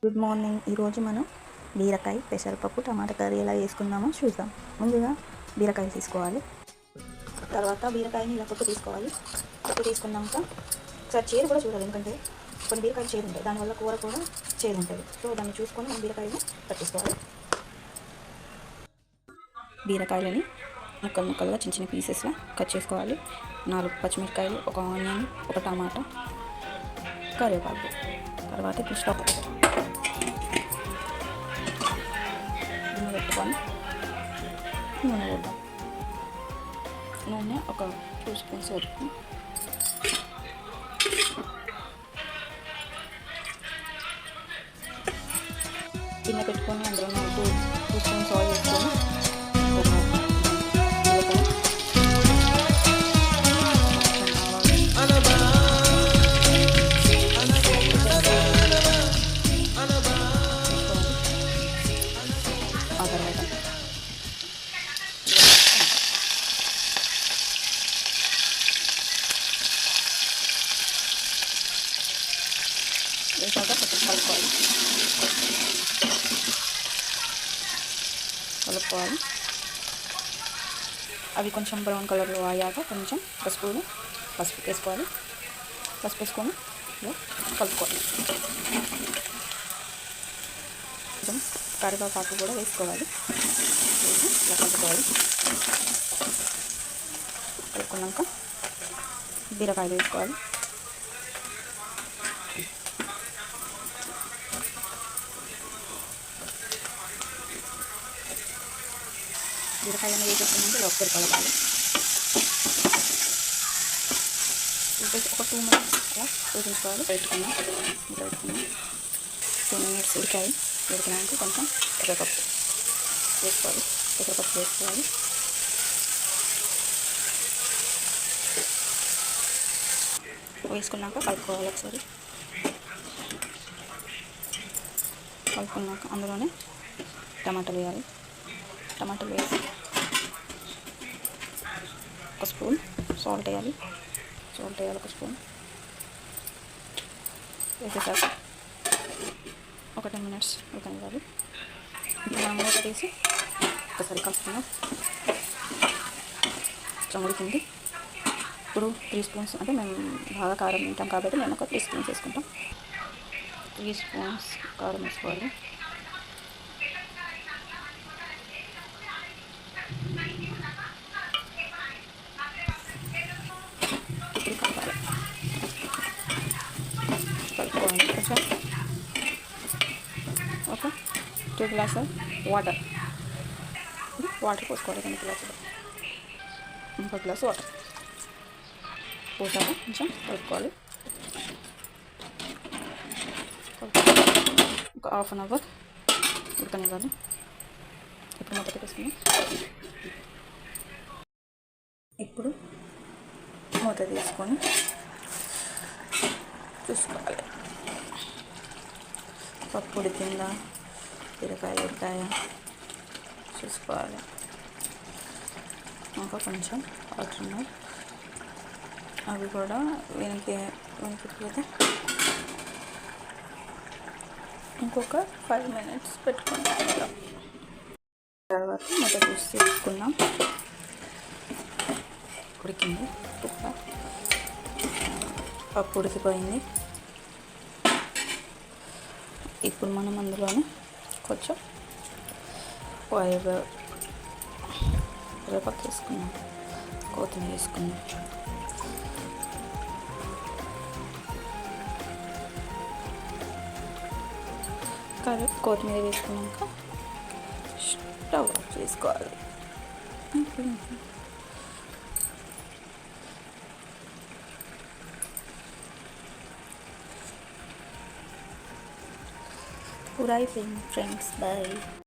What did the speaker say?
Good morning. ఈరోజు మనం బీరకాయ పెసరపప్పు టమాటా కర్రీ ఎలా చేసుకుందామో చూద్దాం. ముందుగా బీరకాయ తీసుకోవాలి. తర్వాత బీరకాయని ఇలా పొట్టు తీసుకోవాలి. పొట్టు తీసుకున్నాక ఒకసారి చేదు కూడా చూడాలి, ఎందుకంటే కొన్ని బీరకాయలు చేదు ఉంటాయి, దానివల్ల కూర కూడా చేదు ఉంటుంది. సో దాన్ని చూసుకొని మనం బీరకాయని కట్ చేసుకోవాలి. బీరకాయలని ముక్కలుగా చిన్న చిన్న పీసెస్లా కట్ చేసుకోవాలి. 4 పచ్చిమిరకాయలు, ఒక ఆనియన్, ఒక టమాటా, కరివేపాకు. తర్వాత ఇప్పుడు స్టవ్ గిన్నె పెట్టుకొని నూనె వేద్దాం. నూనె ఒక 2 స్పూన్స్ వేసుకొని గిన్నె పెట్టుకొని అందులో 2 స్పూన్స్ ఆయిల్ వేసుకొని ఆ తర్వాత వేసాక కలుపుకోవాలి. అవి కొంచెం బ్రౌన్ కలర్లో అయ్యాక కొంచెం పసుపు వేసుకోవాలి. పసుపు వేసుకొని కలుపుకోవాలి. కొంచెం కరివేపాకు కూడా వేసుకోవాలి. ఇలా కలుపుకోవాలి. కలుపుకున్నాక బీరకాయలు వేసుకోవాలి. బీరకాయలను వేసేసుకున్నాక ఒకసారి కలపాలి. ఒక 2 మినిట్స్ అలా వేసుకోవాలి. పెట్టుకున్నాం 2 మినిట్స్ ఉడికినాక కొంచెం పెసరపప్పు వేసుకోవాలి. వేసుకున్నాక కలుపుకోవాలి. ఒకసారి కలుపుకున్నాక అందులోనే టమాటాలు వేయాలి. టమాటాలు వేసి ఒక స్పూన్ సాల్ట్ వేయాలి. ఒక స్పూన్ వేసేసాక ఒక 10 మినిట్స్ ఉడకనివ్వాలి. ఇప్పుడు మూత తీసి ఒకసారి కలుపుకున్నాం. కొంచెం ఉడికింది. ఇప్పుడు 3 స్పూన్స్, అంటే మేము బాగా కారం తింటాం కాబట్టి మేము ఒక 3 స్పూన్స్ వేసుకుంటాం. 3 స్పూన్స్ కారం వేసుకోవాలి. కలుపుకోవాలి. కొంచెం ఒక 2 గ్లాసులు వాటర్ పోసుకోవాలి. 2 గ్లాసులు, 1 గ్లాసు వాటర్ పోసాక కొంచెం కలుపుకోవాలి. ఒక హాఫ్ అన్ అవర్ ఉడకనివ్వాలి. ఇప్పుడు మూత పెట్టేసుకుని ఇప్పుడు మూత తీసుకొని చూసుకోవాలి. పప్పు ఉడికిందా, బీరకాయలు ఉడికాయా చూసుకోవాలి. ఇంకా కొంచెం వాటర్ ఉన్నాయి, అవి కూడా వెనక్కిపోతే ఇంకొక 5 మినిట్స్ పెట్టుకుంటాం. తర్వాత మూత తీసి తీసుకున్నాం. ఉడికింది, పప్పు ఉడికిపోయింది. ఇప్పుడు మనం అందులోనే కొంచెం కరివేపాకు వేసుకున్నాం, కొత్తిమీర వేసుకున్నాం. కొత్తిమీర వేసుకున్నాక స్టవ్ ఆఫ్ చేసుకోవాలి. पूरा ही फ्रेंड्स, बाय.